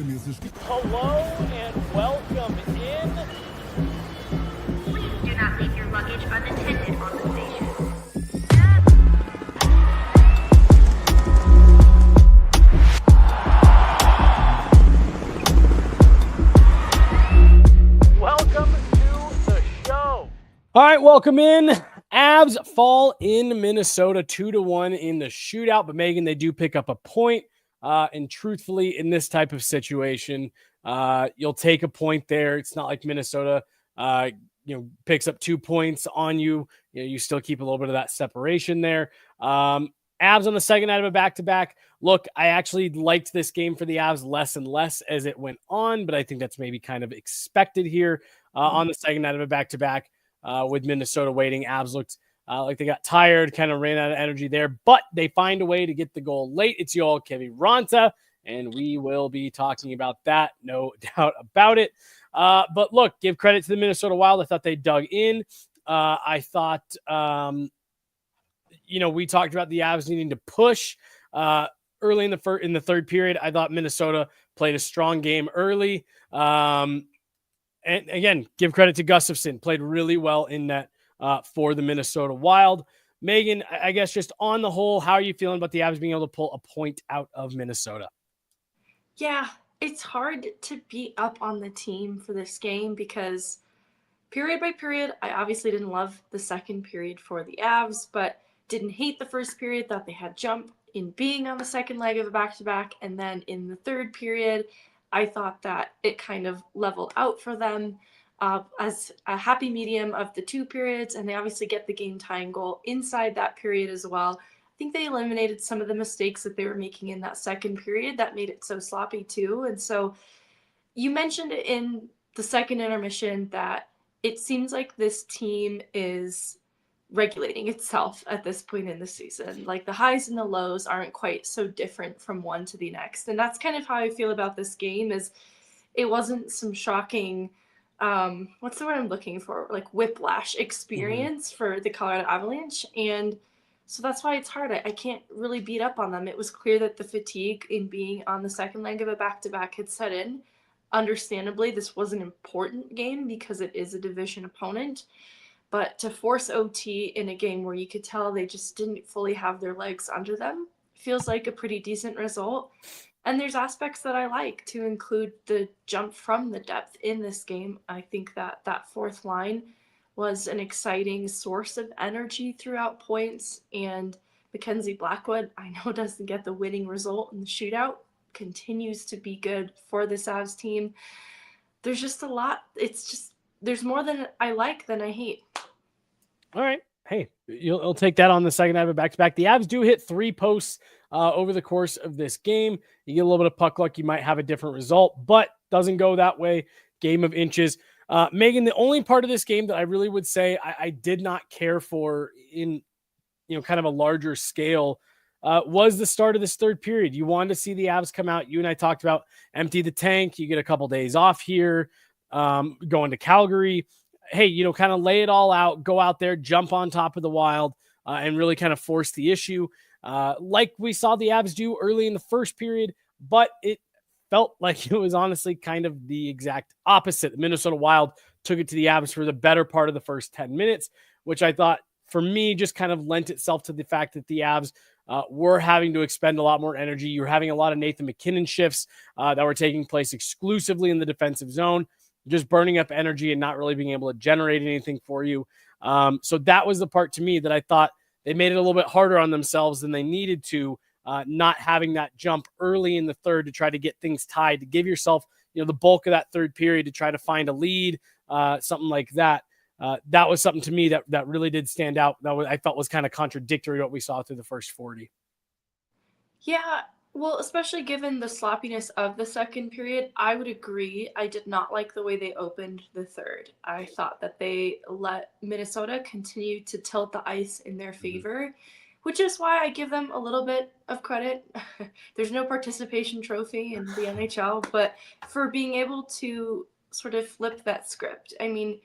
Hello and welcome in. Please do not leave your luggage unattended on the station. Welcome to the show. All right, welcome in. Avs fall in Minnesota 2-1 in the shootout, but Meghan, they do pick up a point. And truthfully, in this type of situation, you'll take a point there. It's not like Minnesota, picks up 2 points on you. You still keep a little bit of that separation there. Avs on the second night of a back-to-back. Look, I actually liked this game for the Avs less and less as it went on, but I think that's maybe kind of expected here on the second night of a back-to-back with Minnesota waiting. Avs looked like they got tired, kind of ran out of energy there, but they find a way to get the goal late. It's Yoel Kiviranta, and we will be talking about that, no doubt about it. But look, give credit to the Minnesota Wild. I thought they dug in. I thought, we talked about the Avs needing to push early in the third period. I thought Minnesota played a strong game early. And again, give credit to Gustafsson, played really well in that for the Minnesota Wild. Meghan, I guess just on the whole, how are you feeling about the Avs being able to pull a point out of Minnesota? Yeah, it's hard to beat up on the team for this game because period by period, I obviously didn't love the second period for the Avs, but didn't hate the first period, thought they had jump in being on the second leg of a back-to-back, and then in the third period, I thought that it kind of leveled out for them as a happy medium of the two periods, and they obviously get the game-tying goal inside that period as well. I think they eliminated some of the mistakes that they were making in that second period that made it so sloppy too. And so you mentioned in the second intermission that it seems like this team is regulating itself at this point in the season. Like the highs and the lows aren't quite so different from one to the next. And that's kind of how I feel about this game. Is it wasn't some shocking what's the word I'm looking for? Like whiplash experience for the Colorado Avalanche. And so that's why it's hard. I can't really beat up on them. It was clear that the fatigue in being on the second leg of a back-to-back had set in. Understandably, this was an important game because it is a division opponent. But to force OT in a game where you could tell they just didn't fully have their legs under them feels like a pretty decent result. And there's aspects that I like, to include the jump from the depth in this game. I think that fourth line was an exciting source of energy throughout points. And Mackenzie Blackwood, I know doesn't get the winning result in the shootout, continues to be good for this Avs team. There's just a lot. There's more than I like than I hate. All right. Hey, you'll take that on the second night of a back-to-back. The Avs do hit 3 posts over the course of this game. You get a little bit of puck luck, you might have a different result, but doesn't go that way. Game of inches. Meghan, the only part of this game that I really would say I did not care for in kind of a larger scale was the start of this third period. You wanted to see the Avs come out. You and I talked about empty the tank. You get a couple days off here, going to Calgary. Hey, kind of lay it all out, go out there, jump on top of the Wild, and really kind of force the issue. Like we saw the Avs do early in the first period, but it felt like it was honestly kind of the exact opposite. The Minnesota Wild took it to the Avs for the better part of the first 10 minutes, which I thought for me just kind of lent itself to the fact that the Avs were having to expend a lot more energy. You're having a lot of Nathan MacKinnon shifts that were taking place exclusively in the defensive zone, just burning up energy and not really being able to generate anything for you. So that was the part to me that I thought they made it a little bit harder on themselves than they needed to, not having that jump early in the third to try to get things tied, to give yourself, the bulk of that third period to try to find a lead, something like that. That was something to me that really did stand out. I felt was kind of contradictory to what we saw through the first 40. Yeah, well, especially given the sloppiness of the second period, I would agree. I did not like the way they opened the third. I thought that they let Minnesota continue to tilt the ice in their favor, which is why I give them a little bit of credit. There's no participation trophy in the NHL, but for being able to sort of flip that script. I mean,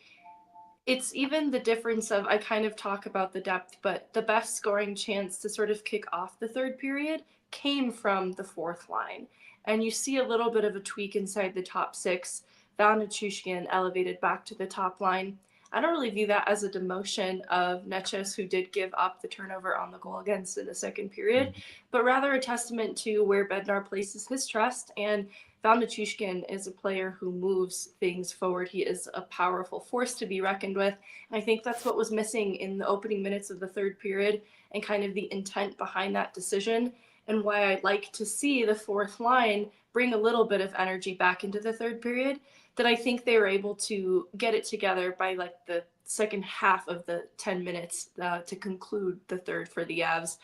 it's even the difference of, I kind of talk about the depth, but the best scoring chance to sort of kick off the third period came from the fourth line. And you see a little bit of a tweak inside the top six. Val Nichushkin elevated back to the top line. I don't really view that as a demotion of Neches, who did give up the turnover on the goal against in the second period, but rather a testament to where Bednar places his trust. And Val Nichushkin is a player who moves things forward. He is a powerful force to be reckoned with. And I think that's what was missing in the opening minutes of the third period, and kind of the intent behind that decision, and why I'd like to see the fourth line bring a little bit of energy back into the third period, that I think they were able to get it together by like the second half of the 10 minutes to conclude the third for the Avs.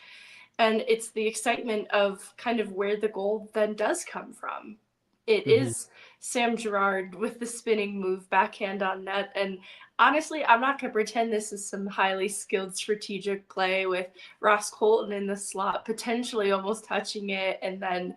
And it's the excitement of kind of where the goal then does come from. It is Sam Girard with the spinning move, backhand on net. And honestly, I'm not going to pretend this is some highly skilled strategic play with Ross Colton in the slot, potentially almost touching it, and then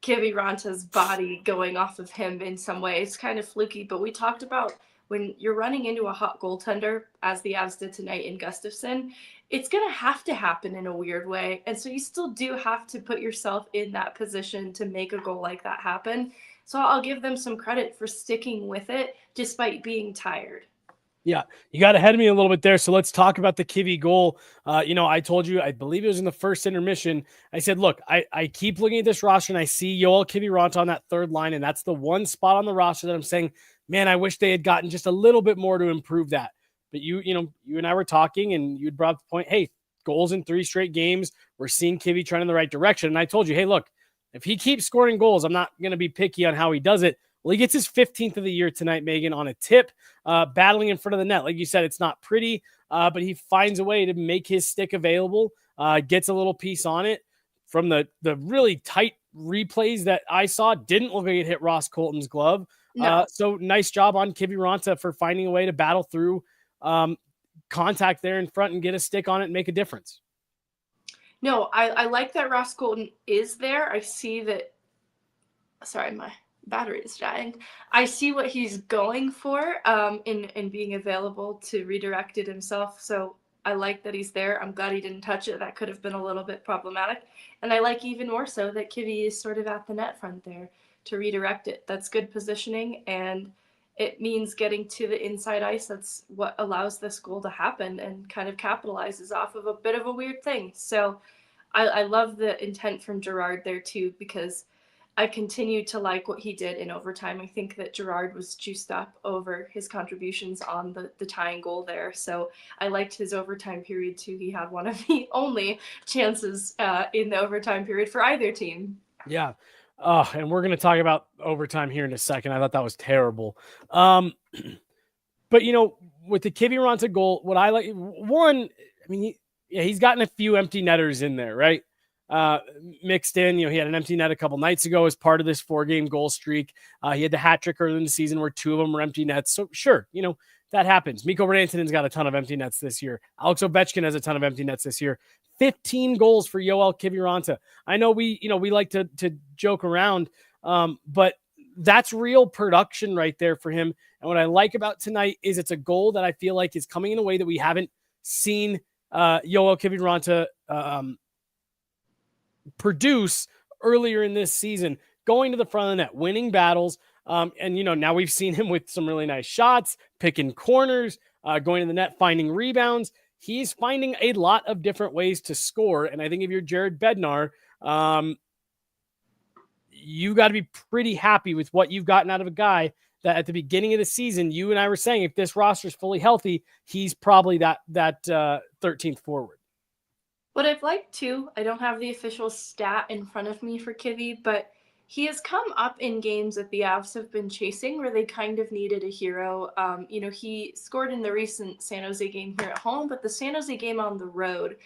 Kiviranta's body going off of him in some way. It's kind of fluky, but we talked about when you're running into a hot goaltender, as the Avs did tonight in Gustafsson, it's going to have to happen in a weird way. And so you still do have to put yourself in that position to make a goal like that happen. So I'll give them some credit for sticking with it despite being tired. Yeah, you got ahead of me a little bit there. So let's talk about the Kivy goal. I told you, I believe it was in the first intermission. I said, look, I keep looking at this roster and I see Yoel Kiviranta on that third line. And that's the one spot on the roster that I'm saying, man, I wish they had gotten just a little bit more to improve that. But you and I were talking and you brought up the point, hey, goals in 3 straight games. We're seeing Kivy trend in the right direction. And I told you, hey, look, if he keeps scoring goals, I'm not going to be picky on how he does it. Well, he gets his 15th of the year tonight, Meghan, on a tip, battling in front of the net. Like you said, it's not pretty, but he finds a way to make his stick available, gets a little piece on it. From the really tight replays that I saw, didn't look like it hit Ross Colton's glove. No. So nice job on Kiviranta for finding a way to battle through contact there in front and get a stick on it and make a difference. No, I like that Ross Colton is there. I see that. Sorry, my battery is dying. I see what he's going for in being available to redirect it himself. So I like that he's there. I'm glad he didn't touch it. That could have been a little bit problematic. And I like even more so that Kivy is sort of at the net front there to redirect it. That's good positioning, and it means getting to the inside ice. That's what allows this goal to happen and kind of capitalizes off of a bit of a weird thing. So I love the intent from Girard there too, because I continue to like what he did in overtime. I think that Girard was juiced up over his contributions on the tying goal there. So I liked his overtime period too. He had one of the only chances in the overtime period for either team. Yeah. And we're going to talk about overtime here in a second. I thought that was terrible. But, with the Kiviranta goal, what I like, one, I mean, he's gotten a few empty netters in there, right? Mixed in, he had an empty net a couple nights ago as part of this 4-game goal streak. He had the hat trick early in the season where 2 of them were empty nets. So sure, that happens. Mikko Rantanen's got a ton of empty nets this year. Alex Ovechkin has a ton of empty nets this year. 15 goals for Yoel Kiviranta. I know we like to joke around, but that's real production right there for him. And what I like about tonight is it's a goal that I feel like is coming in a way that we haven't seen Yoel Kiviranta produce earlier in this season, going to the front of the net, winning battles. And now we've seen him with some really nice shots, picking corners, going to the net, finding rebounds. He's finding a lot of different ways to score. And I think if you're Jared Bednar, you got to be pretty happy with what you've gotten out of a guy that at the beginning of the season, you and I were saying, if this roster is fully healthy, he's probably that 13th forward. What I've liked too, I don't have the official stat in front of me for Kivy, but he has come up in games that the Avs have been chasing where they kind of needed a hero. He scored in the recent San Jose game here at home, but the San Jose game on the road,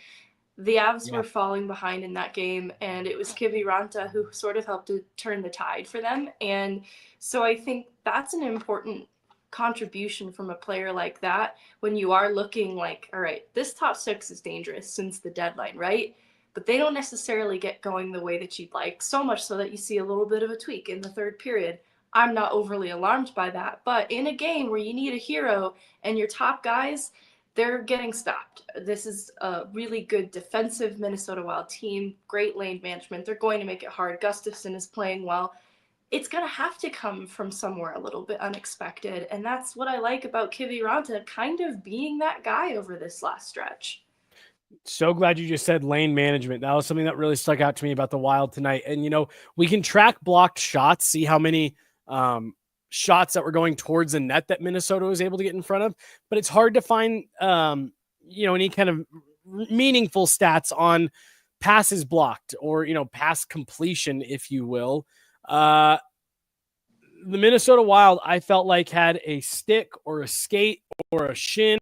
the Avs were falling behind in that game, and it was Kiviranta who sort of helped to turn the tide for them. And so I think that's an important contribution from a player like that when you are looking like, all right, this top 6 is dangerous since the deadline, right? But they don't necessarily get going the way that you'd like, so much so that you see a little bit of a tweak in the third period. I'm not overly alarmed by that, but in a game where you need a hero and your top guys, they're getting stopped. This is a really good defensive Minnesota Wild team, great lane management. They're going to make it hard. Gustafsson is playing well. It's going to have to come from somewhere a little bit unexpected, and that's what I like about Kiviranta kind of being that guy over this last stretch. So glad you just said lane management. That was something that really stuck out to me about the Wild tonight. And, we can track blocked shots, see how many shots that were going towards the net that Minnesota was able to get in front of. But it's hard to find, any kind of meaningful stats on passes blocked or, pass completion, if you will. The Minnesota Wild, I felt like, had a stick or a skate or a shin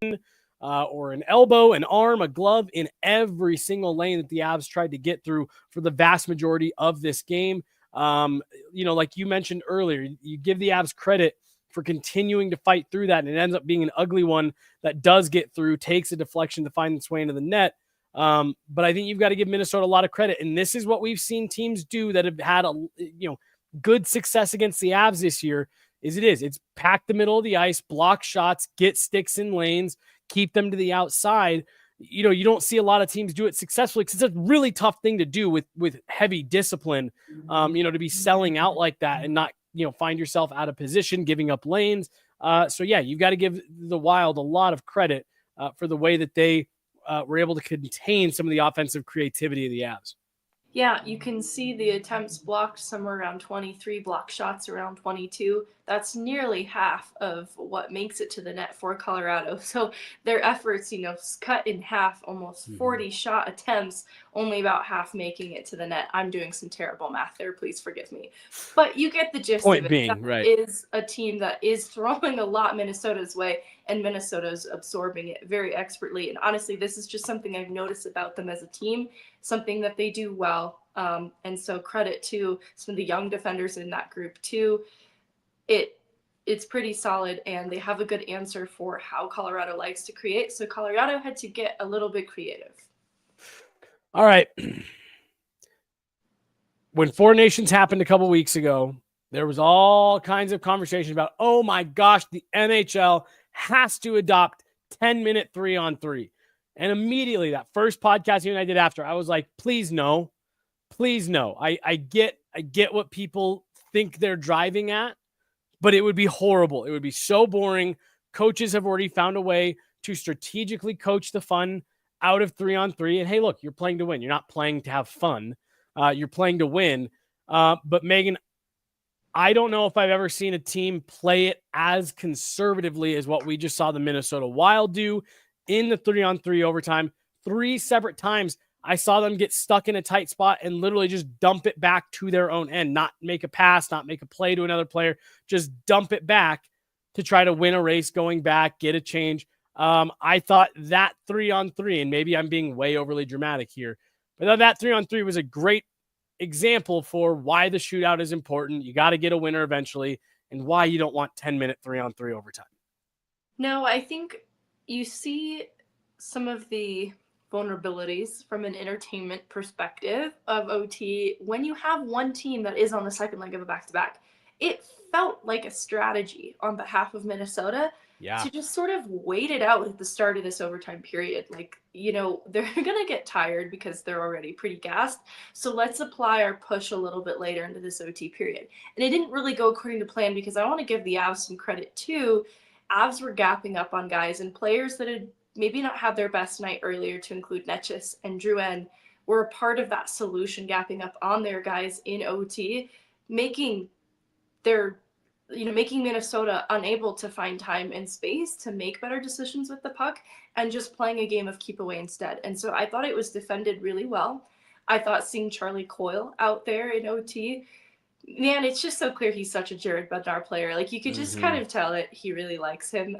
or an elbow, an arm, a glove in every single lane that the Avs tried to get through for the vast majority of this game. Like you mentioned earlier, you give the Avs credit for continuing to fight through that, and it ends up being an ugly one that does get through, takes a deflection to find its way into the net. But I think you've got to give Minnesota a lot of credit, and this is what we've seen teams do that have had good success against the Avs this year. It's pack the middle of the ice, block shots, get sticks in lanes, keep them to the outside. You don't see a lot of teams do it successfully because it's a really tough thing to do with heavy discipline, to be selling out like that and not, find yourself out of position, giving up lanes. You've got to give the Wild a lot of credit for the way that they were able to contain some of the offensive creativity of the Avs. Yeah, you can see the attempts blocked somewhere around 23, block shots around 22. That's nearly half of what makes it to the net for Colorado. So their efforts, cut in half, almost 40 shot attempts, only about half making it to the net. I'm doing some terrible math there. Please forgive me. But you get the gist of it. Being, right. Is a team that is throwing a lot Minnesota's way, and Minnesota's absorbing it very expertly. And honestly, this is just something I've noticed about them as a team, something that they do well. And so credit to some of the young defenders in that group too. It's pretty solid, and they have a good answer for how Colorado likes to create. So Colorado had to get a little bit creative. All right. When Four Nations happened a couple weeks ago, there was all kinds of conversation about, oh my gosh, the NHL has to adopt 10-minute 3-on-3. And immediately that first podcast you and I did after, I was like, please no. Please no. I get what people think they're driving at, but it would be horrible. It would be so boring. Coaches have already found a way to strategically coach the fun out of 3-on-3. And hey, look, you're playing to win. You're not playing to have fun. You're playing to win. But Meghan, I don't know if I've ever seen a team play it as conservatively as what we just saw the Minnesota Wild do in the 3-on-3 overtime. 3 separate times I saw them get stuck in a tight spot and literally just dump it back to their own end, not make a pass, not make a play to another player, just dump it back to try to win a race going back, get a change. I thought that 3-on-3, and maybe I'm being way overly dramatic here, but that 3-on-3 was a great example for why the shootout is important. You got to get a winner eventually, and why you don't want 10-minute 3-on-3 overtime. No, I think you see some of the vulnerabilities from an entertainment perspective of OT when you have one team that is on the second leg of a back-to-back. It felt like a strategy on behalf of Minnesota to just sort of wait it out at the start of this overtime period. Like, they're going to get tired because they're already pretty gassed. So let's apply our push a little bit later into this OT period. And it didn't really go according to plan because I want to give the Avs some credit too. Avs were gapping up on guys, and players that had maybe not had their best night earlier, to include Netchis and Drouin, were a part of that solution, gapping up on their guys in OT, making Minnesota unable to find time and space to make better decisions with the puck and just playing a game of keep away instead. And so I thought it was defended really well. I thought seeing Charlie Coyle out there in OT, man, it's just so clear he's such a Jared Bednar player. Like, you could just kind of tell it. He really likes him.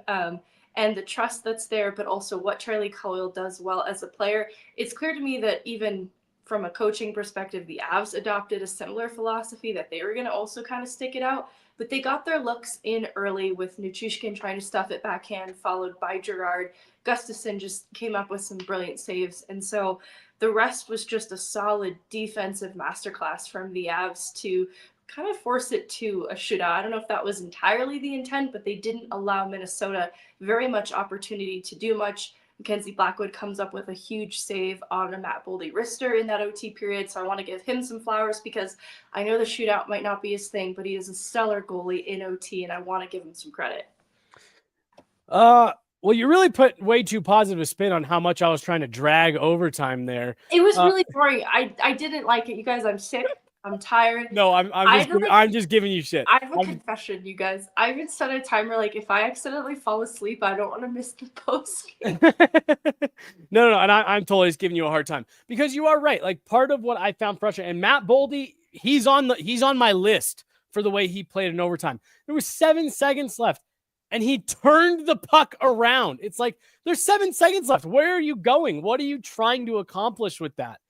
And the trust that's there, but also what Charlie Coyle does well as a player. It's clear to me that even from a coaching perspective, the Avs adopted a similar philosophy that they were going to also kind of stick it out. But they got their looks in early with Nichushkin trying to stuff it backhand, followed by Girard. Gustafsson just came up with some brilliant saves. And so the rest was just a solid defensive masterclass from the Avs to kind of force it to a shootout. I don't know if that was entirely the intent, but they didn't allow Minnesota very much opportunity to do much. Mackenzie Blackwood comes up with a huge save on a Matt Boldy wrister in that OT period. So I want to give him some flowers because I know the shootout might not be his thing, but he is a stellar goalie in OT, and I want to give him some credit. Well, you really put way too positive a spin on how much I was trying to drag overtime there. It was really boring. I didn't like it. You guys, I'm sick. I'm tired. No, I'm just giving you shit. I have a confession, you guys. I even set a timer, like, if I accidentally fall asleep, I don't want to miss the post game. No, and I'm totally just giving you a hard time because you are right. Like, part of what I found frustrating, and Matt Boldy, he's on my list for the way he played in overtime. There was 7 seconds left, and he turned the puck around. It's like, there's 7 seconds left. Where are you going? What are you trying to accomplish with that?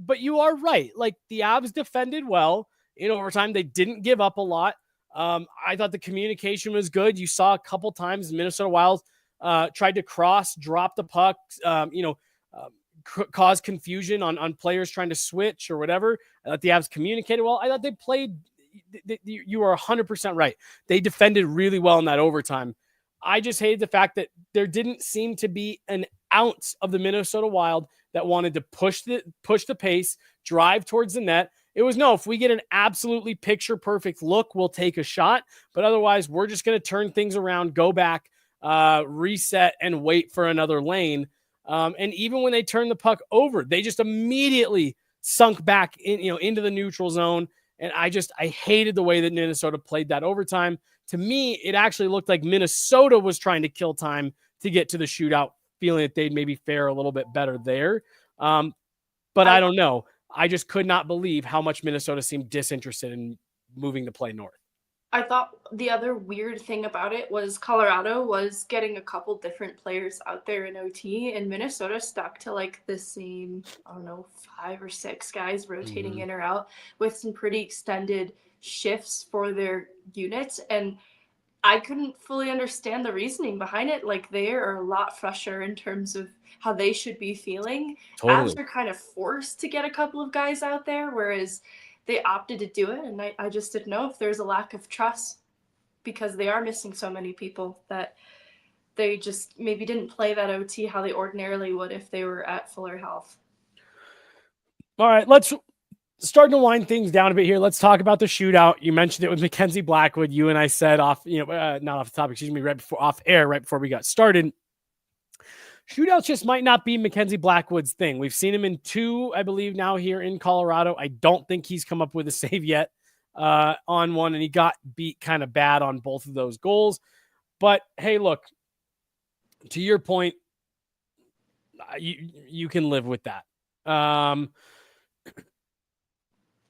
But you are right. Like, the Avs defended well in overtime. They didn't give up a lot. I thought the communication was good. You saw a couple times Minnesota Wild tried to drop the puck, cause confusion on players trying to switch or whatever. I thought the Avs communicated well. I thought they played. You are 100% right. They defended really well in that overtime. I just hated the fact that there didn't seem to be an ounce of the Minnesota Wild that wanted to push the pace, drive towards the net. It was, no, if we get an absolutely picture perfect look, we'll take a shot. But otherwise, we're just going to turn things around, go back, reset, and wait for another lane. And even when they turned the puck over, they just immediately sunk back into the neutral zone. And I hated the way that Minnesota played that overtime. To me, it actually looked like Minnesota was trying to kill time to get to the shootout, feeling that they'd maybe fare a little bit better there. But I don't know. I just could not believe how much Minnesota seemed disinterested in moving the play north. I thought the other weird thing about it was Colorado was getting a couple different players out there in OT, and Minnesota stuck to like the same, 5 or 6 guys rotating in or out with some pretty extended shifts for their units. And I couldn't fully understand the reasoning behind it. Like, they are a lot fresher in terms of how they should be feeling. Totally. Avs are kind of forced to get a couple of guys out there, whereas they opted to do it. And I just didn't know if there's a lack of trust because they are missing so many people that they just maybe didn't play that OT how they ordinarily would if they were at fuller health. All right, let's start to wind things down a bit here. Let's talk about the shootout. You mentioned it with Mackenzie Blackwood. You and I said not off the topic, off air, right before we got started. Shootouts just might not be Mackenzie Blackwood's thing. We've seen him in 2, I believe, now here in Colorado. I don't think he's come up with a save yet on one, and he got beat kind of bad on both of those goals. But hey, look, to your point, you can live with that.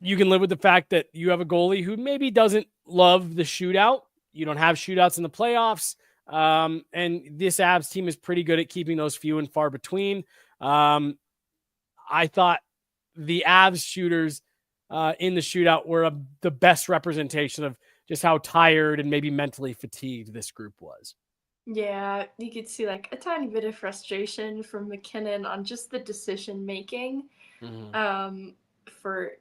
You can live with the fact that you have a goalie who maybe doesn't love the shootout. You don't have shootouts in the playoffs. And this Avs team is pretty good at keeping those few and far between. I thought the Avs shooters in the shootout were the best representation of just how tired and maybe mentally fatigued this group was. Yeah, you could see like a tiny bit of frustration from McKinnon on just the decision making for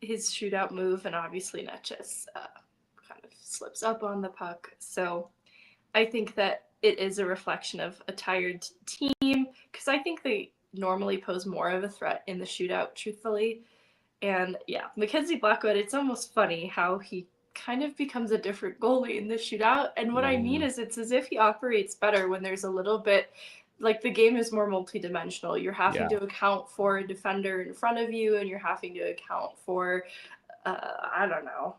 his shootout move, and obviously Netchus kind of slips up on the puck. So I think that it is a reflection of a tired team because I think they normally pose more of a threat in the shootout, truthfully. And yeah, Mackenzie Blackwood, it's almost funny how he kind of becomes a different goalie in the shootout. And what I mean is it's as if he operates better when there's a little bit like the game is more multidimensional. You're having to account for a defender in front of you, and you're having to account for, I don't know.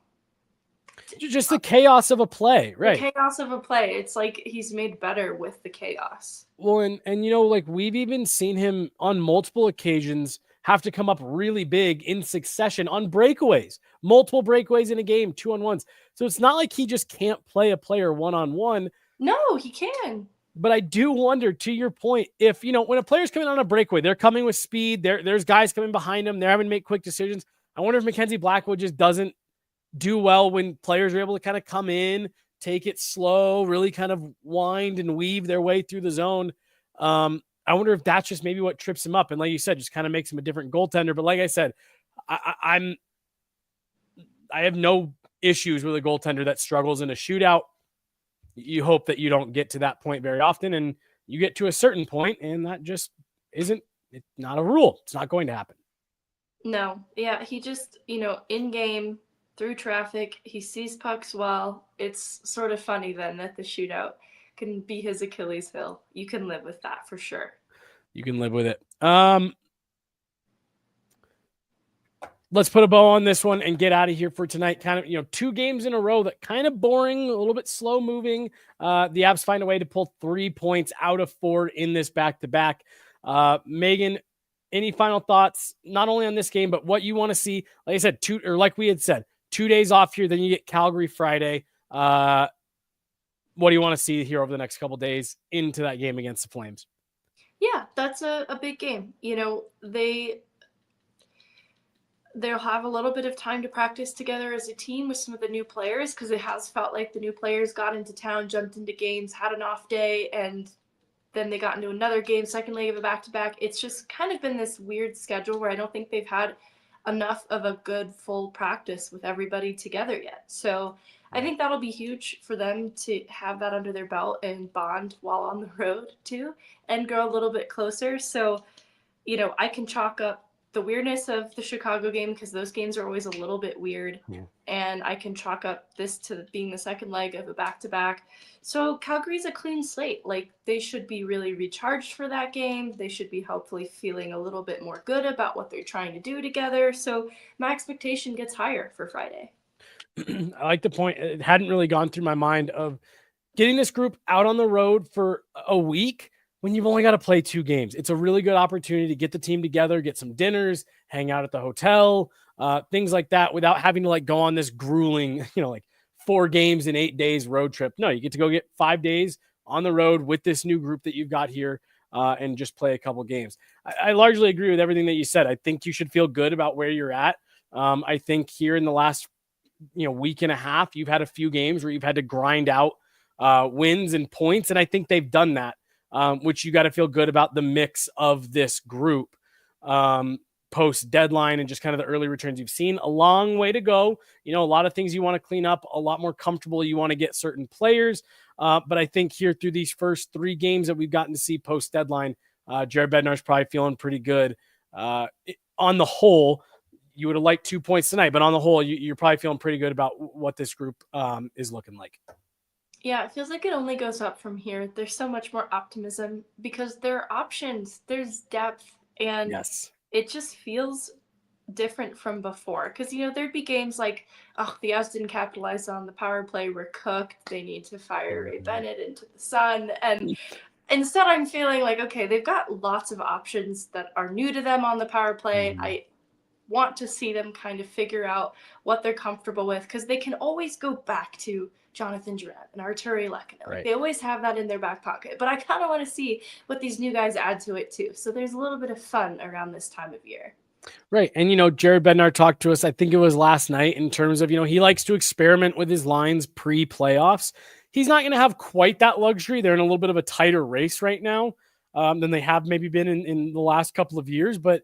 Just the chaos of a play, right? The chaos of a play. It's like he's made better with the chaos. Well, and like we've even seen him on multiple occasions have to come up really big in succession on breakaways, multiple breakaways in a game, 2-on-1s. So it's not like he just can't play a player 1-on-1. No, he can. But I do wonder, to your point, if, when a player's coming on a breakaway, they're coming with speed, there's guys coming behind them, they're having to make quick decisions. I wonder if Mackenzie Blackwood just doesn't do well when players are able to kind of come in, take it slow, really kind of wind and weave their way through the zone. I wonder if that's just maybe what trips him up. And like you said, just kind of makes him a different goaltender. But like I said, I have no issues with a goaltender that struggles in a shootout. You hope that you don't get to that point very often. And you get to a certain point, and that just isn't, it's not a rule. It's not going to happen. No, yeah, he just, in game, through traffic, he sees pucks well. It's sort of funny then that the shootout can be his Achilles heel. You can live with that for sure. You can live with it. Let's put a bow on this one and get out of here for tonight. Kind of, 2 games in a row that kind of boring, a little bit slow moving. The Avs find a way to pull 3 points out of 4 in this back-to-back. Meghan, any final thoughts, not only on this game, but what you want to see? Like I said, like we had said, 2 days off here, then you get Calgary Friday. What do you want to see here over the next couple days into that game against the Flames? Yeah, that's a big game. They'll have a little bit of time to practice together as a team with some of the new players, because it has felt like the new players got into town, jumped into games, had an off day, and then they got into another game, second leg of a back-to-back. It's just kind of been this weird schedule where I don't think they've had enough of a good full practice with everybody together yet. So I think that'll be huge for them to have that under their belt and bond while on the road too, and grow a little bit closer. So, I can chalk up the weirdness of the Chicago game, because those games are always a little bit weird. Yeah. And I can chalk up this to being the second leg of a back-to-back. So Calgary's a clean slate. Like, they should be really recharged for that game. They should be hopefully feeling a little bit more good about what they're trying to do together. So my expectation gets higher for Friday. I like the point. It hadn't really gone through my mind of getting this group out on the road for a week when you've only got to play 2 games. It's a really good opportunity to get the team together, get some dinners, hang out at the hotel, things like that, without having to go on this grueling, 4 games in 8 days road trip. No, you get to go get 5 days on the road with this new group that you've got here, and just play a couple games. I largely agree with everything that you said. I think you should feel good about where you're at. I think here in the last, week and a half, you've had a few games where you've had to grind out wins and points, and I think they've done that. Which you got to feel good about the mix of this group post deadline and just kind of the early returns you've seen. A long way to go. A lot of things you want to clean up, a lot more comfortable. You want to get certain players. But I think here through these first 3 games that we've gotten to see post deadline, Jared Bednar's probably feeling pretty good. On the whole, you would have liked 2 points tonight, but on the whole, you're probably feeling pretty good about what this group is looking like. Yeah, it feels like it only goes up from here. There's so much more optimism because there are options, there's depth, and Yes. It just feels different from before. Because, there'd be games like, oh, the Avs didn't capitalize on the power play, we're cooked, they need to fire Ray Bennett into the sun. And instead I'm feeling like, okay, they've got lots of options that are new to them on the power play. Mm-hmm. I want to see them kind of figure out what they're comfortable with, because they can always go back to Jonathan Drouin and Arturi Lehkonen. Right. They always have that in their back pocket. But I kind of want to see what these new guys add to it too. So there's a little bit of fun around this time of year. Right. And, Jared Bednar talked to us, I think it was last night, in terms of, he likes to experiment with his lines pre-playoffs. He's not going to have quite that luxury. They're in a little bit of a tighter race right now than they have maybe been in the last couple of years. But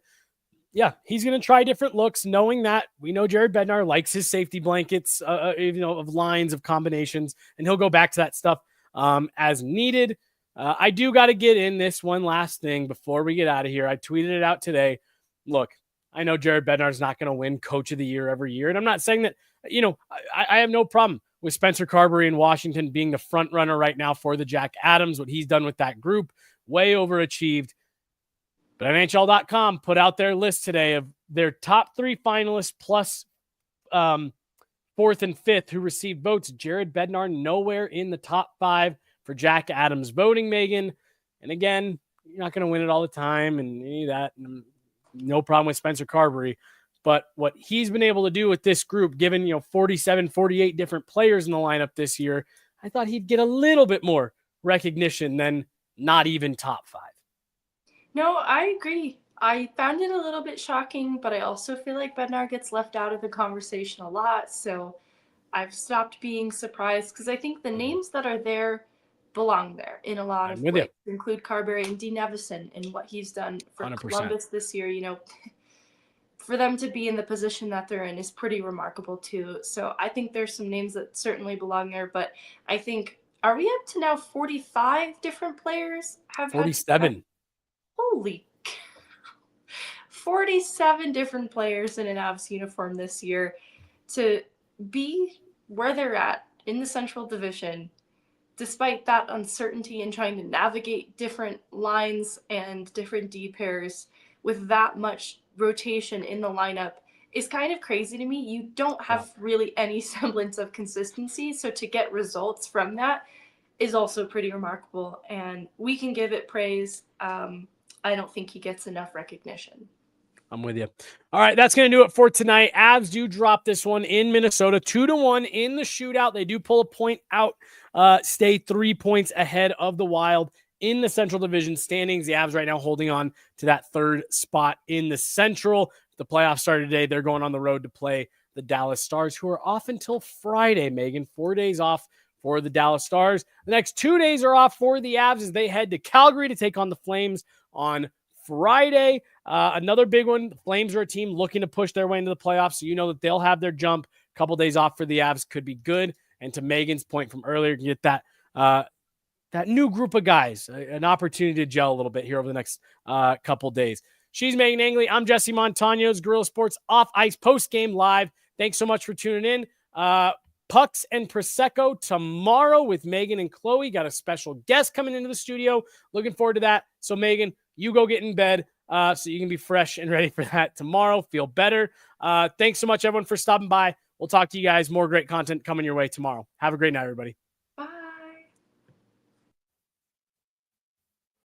yeah, he's going to try different looks, knowing that we know Jared Bednar likes his safety blankets, of lines, of combinations, and he'll go back to that stuff as needed. I do got to get in this one last thing before we get out of here. I tweeted it out today. Look, I know Jared Bednar is not going to win Coach of the Year every year, and I'm not saying that, I have no problem with Spencer Carberry in Washington being the front runner right now for the Jack Adams. What he's done with that group, way overachieved. But NHL.com put out their list today of their top 3 finalists plus 4th and 5th who received votes. Jared Bednar nowhere in the top 5 for Jack Adams voting, Meghan. And again, you're not going to win it all the time and any of that. No problem with Spencer Carberry. But what he's been able to do with this group, given 47, 48 different players in the lineup this year, I thought he'd get a little bit more recognition than not even top 5. No, I agree. I found it a little bit shocking, but I also feel like Bednar gets left out of the conversation a lot. So I've stopped being surprised, because I think the names that are there belong there in a lot of ways. Include Carberry and Dean Evison and what he's done for 100%. Columbus this year. For them to be in the position that they're in is pretty remarkable too. So I think there's some names that certainly belong there, but I think are we up to now 45 different players have 47. Holy 47 different players in an Avs uniform this year to be where they're at in the Central Division, despite that uncertainty and trying to navigate different lines and different D pairs with that much rotation in the lineup is kind of crazy to me. You don't have really any semblance of consistency, so to get results from that is also pretty remarkable, and we can give it praise. I don't think he gets enough recognition. I'm with you. All right, that's going to do it for tonight. Avs do drop this one in Minnesota, 2-1 in the shootout. They do pull a point out, stay 3 points ahead of the Wild in the Central Division standings. The Avs right now holding on to that third spot in the Central. The playoffs started today. They're going on the road to play the Dallas Stars, who are off until Friday, Megan. 4 days off for the Dallas Stars. The next 2 days are off for the Avs as they head to Calgary to take on the Flames on Friday. Another big one. The Flames are a team looking to push their way into the playoffs, so you know that they'll have their jump. A couple days off for the Avs could be good. And to Megan's point from earlier, you get that new group of guys, an opportunity to gel a little bit here over the next couple days. She's Meghan Angley. I'm Jesse Montano's Guerrilla Sports Off Ice Postgame Live. Thanks so much for tuning in. Pucks and Prosecco tomorrow with Megan and Chloe. Got a special guest coming into the studio. Looking forward to that. So, Megan, you go get in bed so you can be fresh and ready for that tomorrow. Feel better. Thanks so much, everyone, for stopping by. We'll talk to you guys. More great content coming your way tomorrow. Have a great night, everybody.